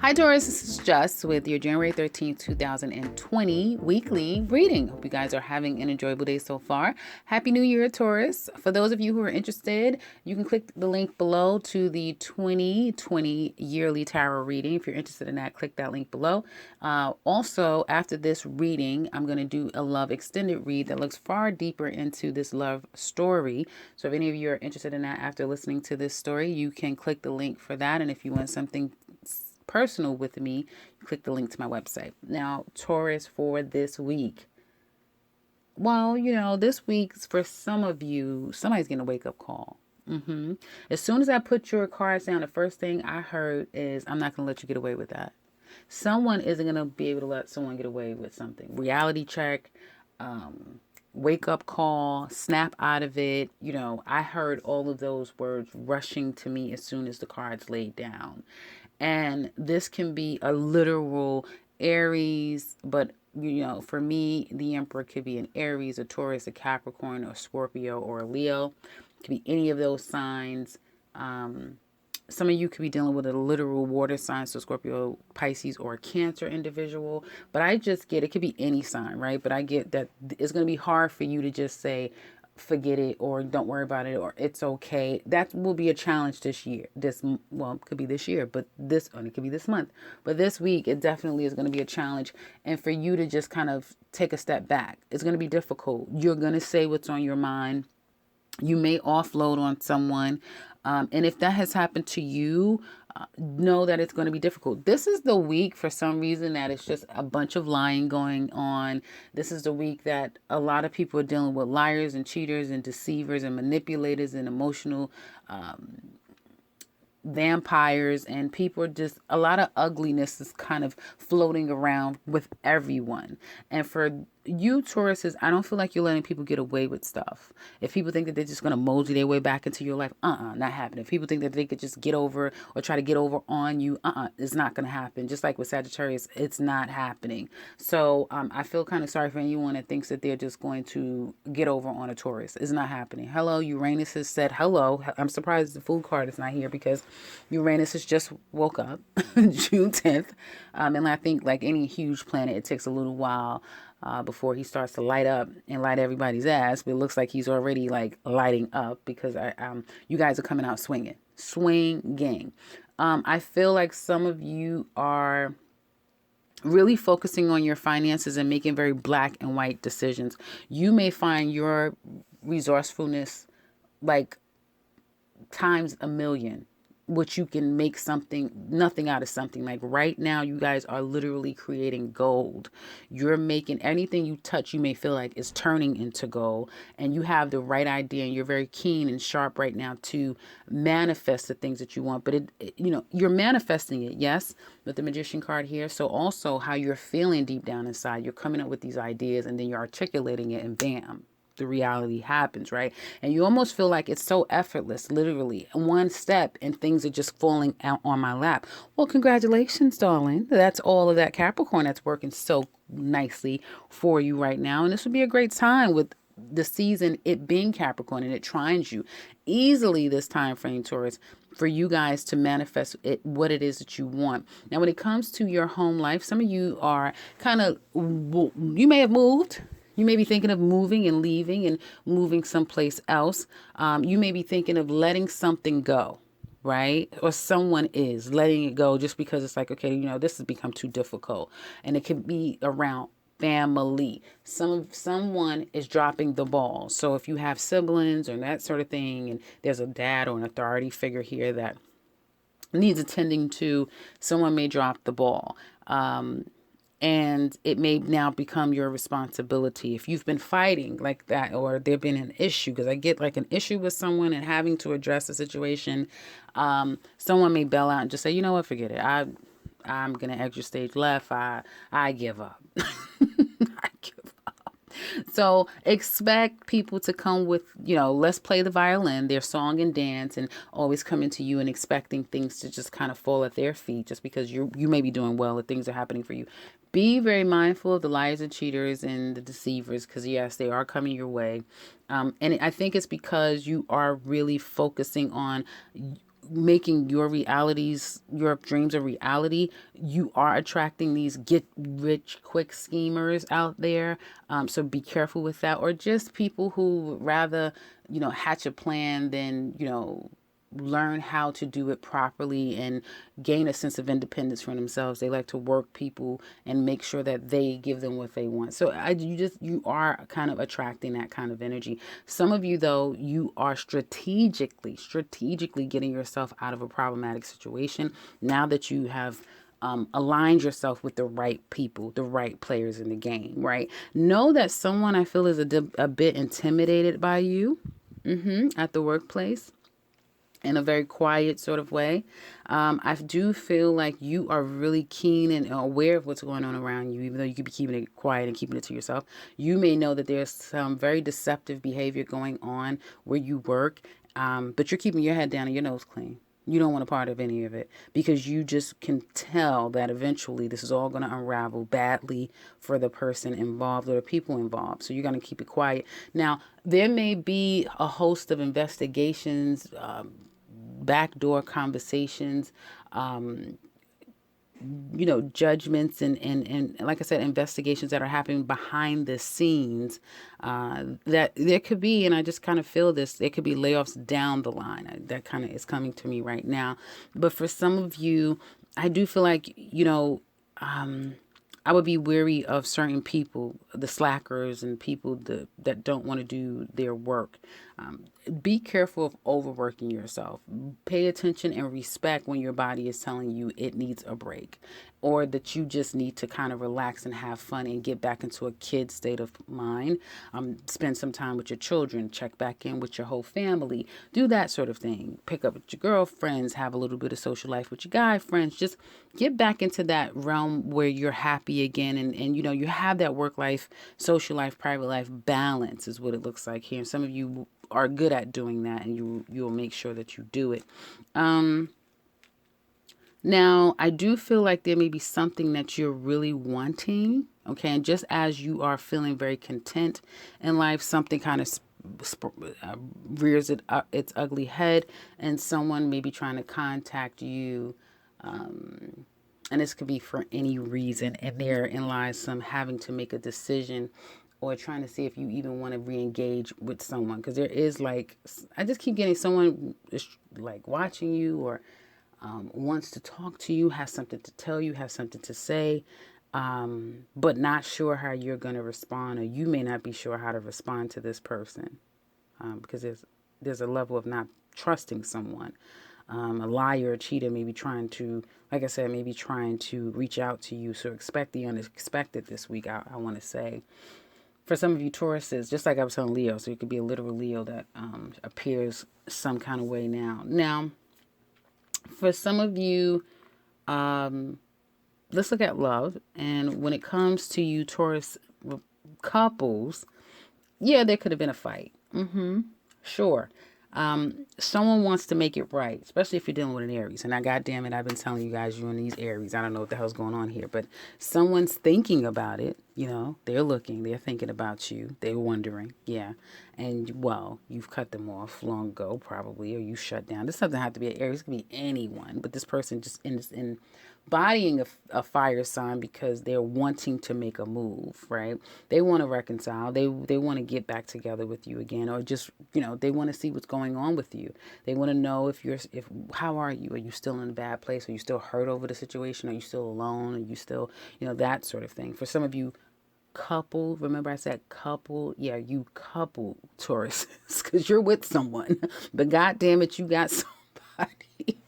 Hi, Taurus. This is Just with your January 13th, 2020 weekly reading. Hope you guys are having an enjoyable day so far. Happy New Year, Taurus. For those of you who are interested, you can click the link below to the 2020 yearly tarot reading. If you're interested in that, click that link below. Also, after this reading, I'm going to do a love extended read that looks far deeper into this love story. So if any of you are interested in that after listening to this story, you can click the link for that. And if you want something personal with me, click the link to my website. Now, Taurus, for this week. Well, this week for some of you, somebody's getting a wake up call. As soon as I put your cards down, the first thing I heard is, I'm not going to let you get away with that. Someone isn't going to be able to let someone get away with something. Reality check, wake up call, snap out of it. I heard all of those words rushing to me as soon as the cards laid down. And this can be a literal Aries, but for me, the Emperor could be an Aries, a Taurus, a Capricorn, a Scorpio, or a Leo. It could be any of those signs. Some of you could be dealing with a literal water sign, so Scorpio, Pisces, or a Cancer individual. But I just get, it could be any sign, right? But I get that it's going to be hard for you to just say, forget it, or don't worry about it, or it's okay. That will be a challenge this year. It could be this year, but it could be this month. But this week, it definitely is going to be a challenge. And for you to just kind of take a step back, it's going to be difficult. You're going to say what's on your mind. You may offload on someone. And if that has happened to you, know that it's going to be difficult. This is the week, for some reason, that it's just a bunch of lying going on. This is the week that a lot of people are dealing with liars and cheaters and deceivers and manipulators and emotional vampires, and people are just, a lot of ugliness is kind of floating around with everyone. And for you, Tauruses, I don't feel like you're letting people get away with stuff. If people think that they're just going to mosey their way back into your life, not happening. If people think that they could just get over or try to get over on you, it's not going to happen. Just like with Sagittarius, it's not happening. So I feel kind of sorry for anyone that thinks that they're just going to get over on a Taurus. It's not happening. Hello, Uranus has said hello. I'm surprised the Fool card is not here, because Uranus has just woke up June 10th. And I think, like any huge planet, it takes a little while before he starts to light up and light everybody's ass. But it looks like he's already like lighting up, because you guys are coming out swinging. I feel like some of you are really focusing on your finances and making very black and white decisions. You may find your resourcefulness like times a million, which you can make nothing out of something. Like right now, you guys are literally creating gold. You're making anything you touch, you may feel like is turning into gold, and you have the right idea, and you're very keen and sharp right now to manifest the things that you want. But you're manifesting it, yes, with the Magician card here. So also how you're feeling deep down inside, you're coming up with these ideas, and then you're articulating it, and bam, the reality happens, right? And you almost feel like it's so effortless, literally. One step and things are just falling out on my lap. Well, congratulations, darling. That's all of that Capricorn that's working so nicely for you right now. And this would be a great time with the season, it being Capricorn, and it trines you easily this time frame, Taurus, for you guys to manifest what it is that you want. Now, when it comes to your home life, some of you are you may have moved. You may be thinking of moving and leaving and moving someplace else. You may be thinking of letting something go, right? Or someone is letting it go just because it's like, okay, this has become too difficult. And it can be around family. Someone is dropping the ball. So if you have siblings or that sort of thing, and there's a dad or an authority figure here that needs attending to, someone may drop the ball. And it may now become your responsibility. If you've been fighting like that, or there been an issue, because I get like an issue with someone and having to address the situation, someone may bail out and just say, you know what, forget it. I'm going to exit stage left. I give up. I give up. So expect people to come with, let's play the violin, their song and dance, and always coming to you and expecting things to just kind of fall at their feet just because you may be doing well and things are happening for you. Be very mindful of the liars and cheaters and the deceivers, because yes, they are coming your way. And I think it's because you are really focusing on making your realities, your dreams a reality, you are attracting these get rich quick schemers out there. So be careful with that. Or just people who would rather, hatch a plan than, learn how to do it properly and gain a sense of independence for themselves. They like to work people and make sure that they give them what they want. So you are kind of attracting that kind of energy. Some of you though, you are strategically getting yourself out of a problematic situation now that you have aligned yourself with the right people, the right players in the game, right? Know that someone I feel is a bit intimidated by you at the workplace in a very quiet sort of way. I do feel like you are really keen and aware of what's going on around you, even though you could be keeping it quiet and keeping it to yourself. You may know that there's some very deceptive behavior going on where you work, but you're keeping your head down and your nose clean. You don't want a part of any of it because you just can tell that eventually this is all going to unravel badly for the person involved or the people involved. So you're going to keep it quiet. Now, there may be a host of investigations, backdoor conversations, judgments and like I said, investigations that are happening behind the scenes, that there could be, and I just kind of feel this, there could be layoffs down the line. That kind of is coming to me right now. But for some of you, I do feel like, I would be weary of certain people, the slackers and people that don't want to do their work. Be careful of overworking yourself. Pay attention and respect when your body is telling you it needs a break or that you just need to kind of relax and have fun and get back into a kid state of mind. Spend some time with your children, check back in with your whole family, do that sort of thing. Pick up with your girlfriends, have a little bit of social life with your guy friends. Just get back into that realm where you're happy again and you have that work life, social life, private life balance is what it looks like here. And some of you are good at doing that and you'll make sure that you do it. Now, I do feel like there may be something that you're really wanting, okay? And just as you are feeling very content in life, something kind of rears its ugly head, and someone may be trying to contact you, and this could be for any reason, and therein lies some having to make a decision or trying to see if you even want to re-engage with someone. Because there is I just keep getting someone is watching you or wants to talk to you, has something to tell you, has something to say, but not sure how you're going to respond, or you may not be sure how to respond to this person, because there's a level of not trusting someone. A liar or cheater may be trying to, like I said, maybe trying to reach out to you. So expect the unexpected this week, I want to say. For some of you Tauruses, just like I was telling Leo, so you could be a literal Leo that appears some kind of way now. Now, for some of you, let's look at love. And when it comes to you Taurus couples, yeah, there could have been a fight. Sure. Someone wants to make it right, especially if you're dealing with an Aries. And goddamn it, I've been telling you guys you're in these Aries. I don't know what the hell's going on here, but someone's thinking about it. They're looking, they're thinking about you, they're wondering, yeah. And well, you've cut them off long ago, probably, or you shut down. This doesn't have to be an Aries; it could be anyone. But this person just embodying a fire sign because they're wanting to make a move, right? They want to reconcile. They want to get back together with you again, or just they want to see what's going on with you. They want to know if how are you? Are you still in a bad place? Are you still hurt over the situation? Are you still alone? Are you still that sort of thing? For some of you, couple, remember I said couple, yeah, you couple Taurus, because you're with someone, but god damn it, you got somebody.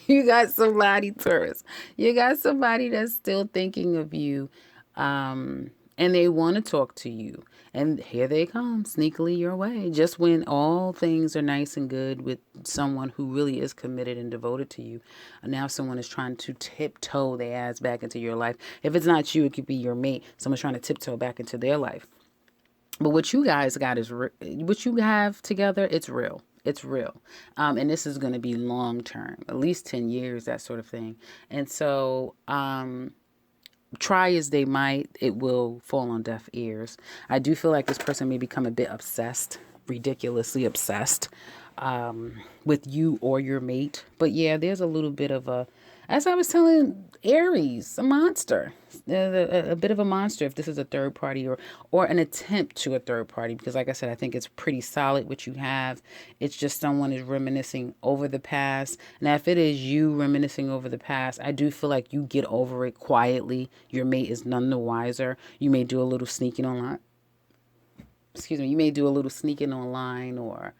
You got somebody, Taurus. You got somebody that's still thinking of you, and they want to talk to you. And here they come, sneakily your way. Just when all things are nice and good with someone who really is committed and devoted to you, and now someone is trying to tiptoe their ass back into your life. If it's not you, it could be your mate. Someone's trying to tiptoe back into their life. But what you guys got is what you have together. It's real. It's real. And this is going to be long term, at least 10 years, that sort of thing. And so, try as they might, it will fall on deaf ears. I do feel like this person may become a bit obsessed, ridiculously obsessed. with you or your mate. But yeah, there's a little bit of a, as I was telling Aries, a monster, a bit of a monster if this is a third party or an attempt to a third party. Because like I said, I think it's pretty solid what you have. It's just someone is reminiscing over the past. Now, if it is you reminiscing over the past, I do feel like you get over it quietly. Your mate is none the wiser. You may do a little sneaking online. Excuse me. You may do a little sneaking online or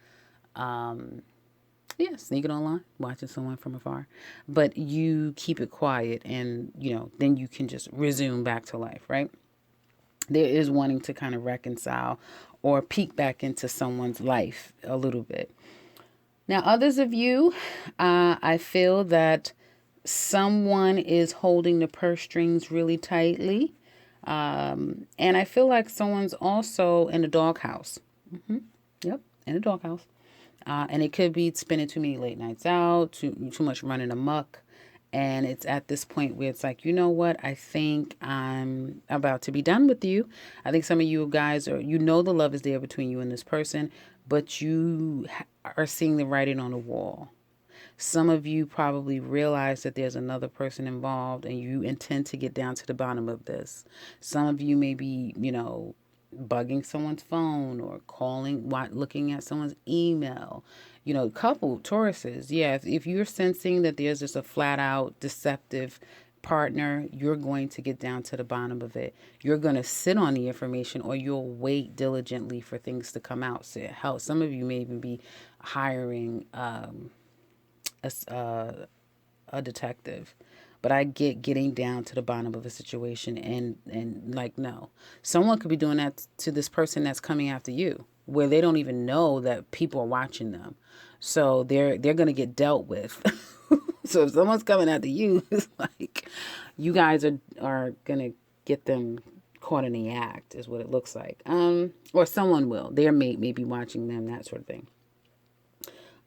yeah, sneaking online, watching someone from afar. But you keep it quiet and, then you can just resume back to life, right? There is wanting to kind of reconcile or peek back into someone's life a little bit. Now, others of you, I feel that someone is holding the purse strings really tightly. And I feel like someone's also in a doghouse. Yep, in a doghouse. And it could be spending too many late nights out, too much running amok. And it's at this point where it's like, you know what? I think I'm about to be done with you. I think some of you guys the love is there between you and this person, but you are seeing the writing on the wall. Some of you probably realize that there's another person involved and you intend to get down to the bottom of this. Some of you may be, bugging someone's phone or calling, looking at someone's email. Couple Tauruses, yeah, if you're sensing that there's just a flat out deceptive partner, you're going to get down to the bottom of it. You're going to sit on the information or you'll wait diligently for things to come out. So hell, some of you may even be hiring a detective. But I get getting down to the bottom of a situation and like, no. Someone could be doing that to this person that's coming after you, where they don't even know that people are watching them. So they're going to get dealt with. So if someone's coming after you, it's like you guys are going to get them caught in the act is what it looks like. Or someone will. Their mate may be watching them, that sort of thing.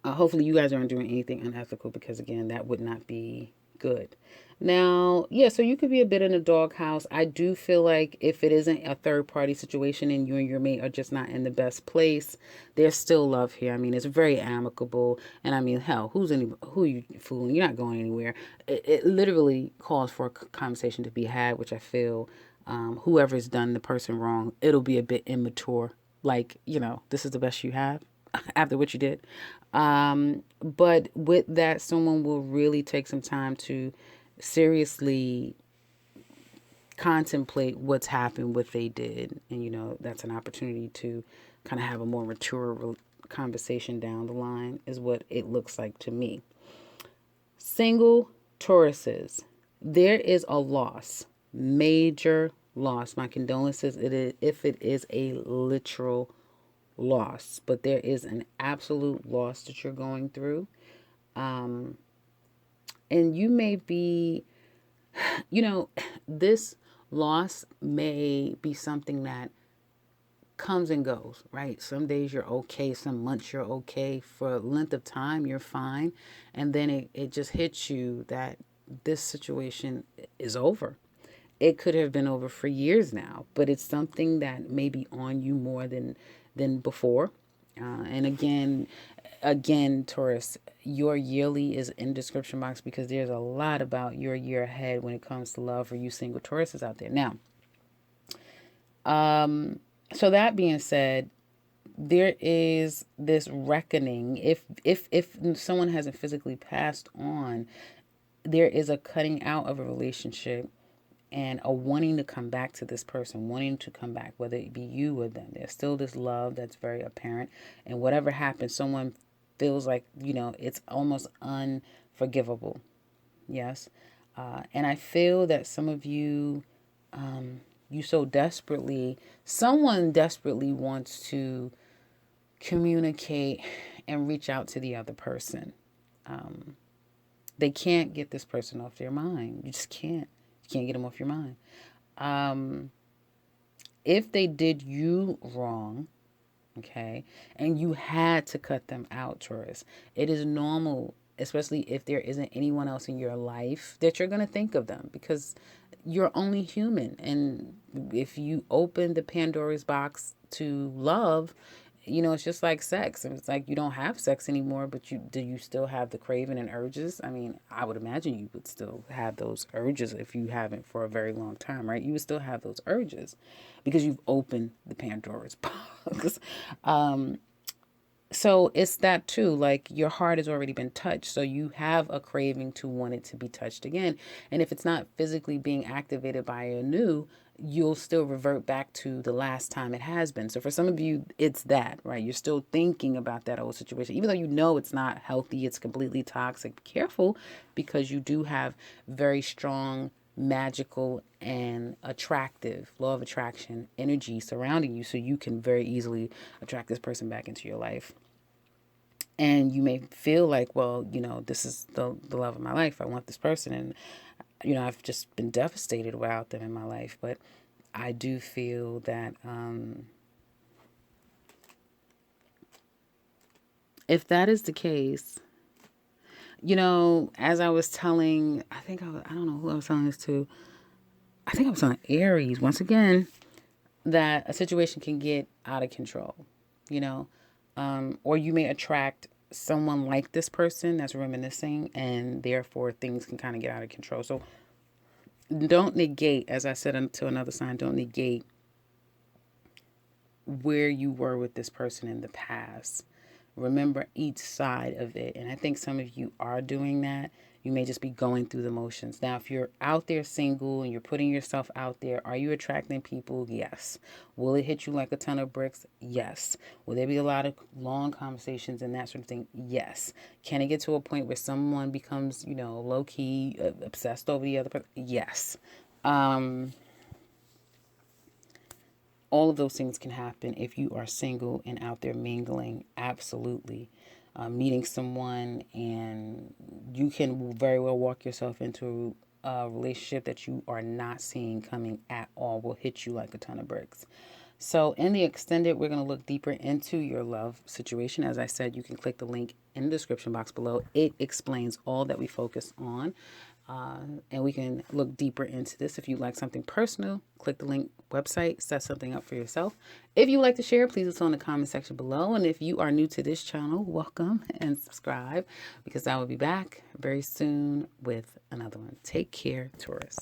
Hopefully you guys aren't doing anything unethical because, again, that would not be good. Now, yeah, so you could be a bit in a doghouse. I do feel like if it isn't a third party situation and you and your mate are just not in the best place, there's still love here. I mean, it's very amicable. And I mean, hell, who are you fooling? You're not going anywhere. It literally calls for a conversation to be had, which I feel whoever's done the person wrong, it'll be a bit immature. Like, this is the best you have after what you did. But with that, someone will really take some time to seriously contemplate what's happened, what they did. And, that's an opportunity to kind of have a more mature conversation down the line is what it looks like to me. Single Tauruses, there is a loss, major loss. My condolences if it is a literal loss, but there is an absolute loss that you're going through. And you may be, this loss may be something that comes and goes, right? Some days you're okay, some months you're okay, for a length of time you're fine, and then it just hits you that this situation is over. It could have been over for years now, but it's something that may be on you more than before. And again, Taurus, your yearly is in the description box because there's a lot about your year ahead when it comes to love for you single Tauruses out there. Now, so that being said, there is this reckoning. If someone hasn't physically passed on, there is a cutting out of a relationship and a wanting to come back to this person, wanting to come back, whether it be you or them. There's still this love that's very apparent. And whatever happens, someone feels like, it's almost unforgivable. Yes. And I feel that some of you, someone desperately wants to communicate and reach out to the other person. They can't get this person off their mind. You just can't. You can't get them off your mind. If they did you wrong, okay, and you had to cut them out, Taurus, it is normal, especially if there isn't anyone else in your life, that you're going to think of them because you're only human. And if you open the Pandora's box to love, it's just like sex. And it's like you don't have sex anymore, but do you still have the craving and urges? I mean, I would imagine you would still have those urges if you haven't for a very long time, right? You would still have those urges because you've opened the Pandora's box. Um, so it's that too. Like your heart has already been touched. So you have a craving to want it to be touched again. And if it's not physically being activated by a new, you'll still revert back to the last time it has been. So for some of you, it's that, right? You're still thinking about that old situation, even though you know it's not healthy, it's completely toxic. Be careful because you do have very strong magical and attractive law of attraction energy surrounding you, so you can very easily attract this person back into your life. And you may feel like, well, this is the love of my life, I want this person, and I've just been devastated without them in my life. But I do feel that if that is the case, as I was telling, I don't know who I was telling this to. I think I was telling Aries once again that a situation can get out of control, you know, or you may attract someone like this person that's reminiscing, and therefore things can kind of get out of control. So don't negate, as I said to another sign, don't negate where you were with this person in the past. Remember each side of it. And I think some of you are doing that. You may just be going through the motions. Now, if you're out there single and you're putting yourself out there, are you attracting people? Yes. Will it hit you like a ton of bricks? Yes. Will there be a lot of long conversations and that sort of thing? Yes. Can it get to a point where someone becomes, low key obsessed over the other person? Yes. All of those things can happen if you are single and out there mingling. Absolutely. Meeting someone, and you can very well walk yourself into a relationship that you are not seeing coming at all, will hit you like a ton of bricks. So in the extended, we're going to look deeper into your love situation. As I said, you can click the link in the description box below. It explains all that we focus on. And we can look deeper into this. If you'd like something personal, click the link website, set something up for yourself. If you would like to share, please it's on the comment section below. And if you are new to this channel, welcome and subscribe, because I will be back very soon with another one. Take care, Taurus.